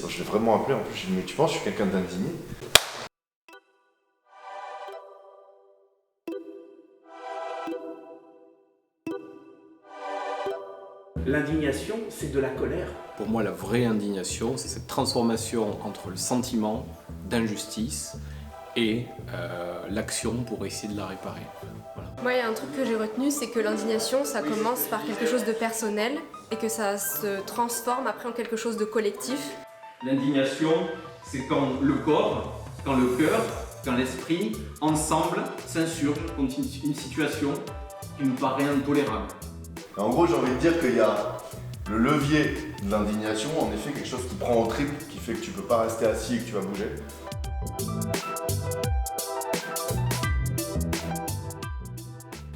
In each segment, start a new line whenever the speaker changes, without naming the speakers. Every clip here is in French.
je l'ai vraiment appelé en plus, j'ai dit mais tu penses que je suis quelqu'un d'indigné?
L'indignation, c'est de la colère.
Pour moi, la vraie indignation, c'est cette transformation entre le sentiment d'injustice et l'action pour essayer de la réparer. Voilà.
Moi, il y a un truc que j'ai retenu, c'est que l'indignation, ça commence par quelque chose de personnel et que ça se transforme après en quelque chose de collectif.
L'indignation, c'est quand le corps, quand le cœur, quand l'esprit, ensemble, s'insurgent contre une situation qui nous paraît intolérable.
En gros, j'ai envie de dire qu'il y a le levier de l'indignation, en effet, quelque chose qui prend au triple, qui fait que tu peux pas rester assis et que tu vas bouger.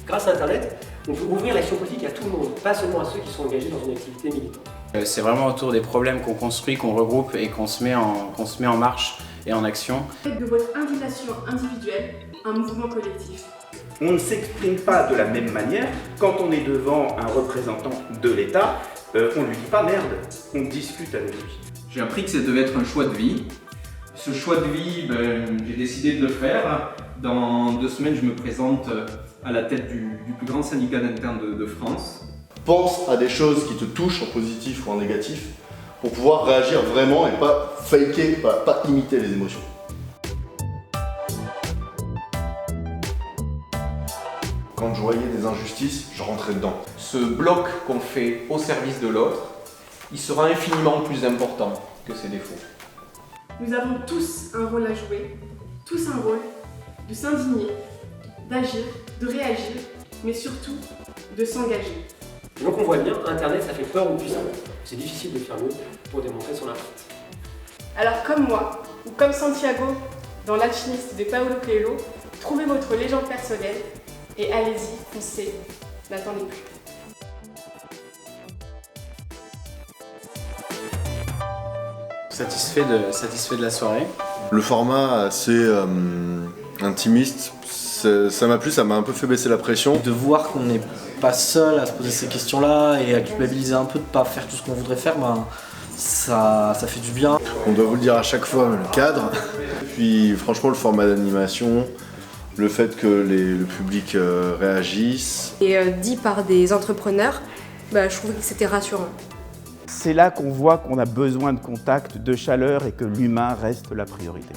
Grâce à Internet, on peut ouvrir l'action politique à tout le monde, pas seulement à ceux qui sont engagés dans une activité militante.
C'est vraiment autour des problèmes qu'on construit, qu'on regroupe et qu'on se met en marche et en action.
Faites de votre indignation individuelle un mouvement collectif.
On ne s'exprime pas de la même manière quand on est devant un représentant de l'État. On lui dit pas merde, on discute avec lui.
J'ai appris que ça devait être un choix de vie. Ce choix de vie, j'ai décidé de le faire. Dans 2 semaines, je me présente à la tête du plus grand syndicat d'internes de France.
Pense à des choses qui te touchent en positif ou en négatif pour pouvoir réagir vraiment et pas faker, pas imiter les émotions. Quand je voyais des injustices, je rentrais dedans.
Ce bloc qu'on fait au service de l'autre, il sera infiniment plus important que ses défauts.
Nous avons tous un rôle à jouer, tous un rôle de s'indigner, d'agir, de réagir, mais surtout de s'engager.
Donc on voit bien, Internet ça fait peur aux puissants. C'est difficile de faire mieux pour démontrer son impact.
Alors comme moi, ou comme Santiago dans L'Alchimiste de Paulo Coelho, trouvez votre légende personnelle et allez-y, foncez, n'attendez plus.
Satisfait de la soirée.
Le format assez intimiste, ça m'a plu, ça m'a un peu fait baisser la pression.
De voir qu'on n'est pas seul à se poser ces questions-là et à culpabiliser un peu de ne pas faire tout ce qu'on voudrait faire, ça fait du bien.
On doit vous le dire à chaque fois, le cadre. Puis franchement, le format d'animation, le fait que le public réagisse.
Et dit par des entrepreneurs, je trouvais que c'était rassurant.
C'est là qu'on voit qu'on a besoin de contact, de chaleur et que l'humain reste la priorité.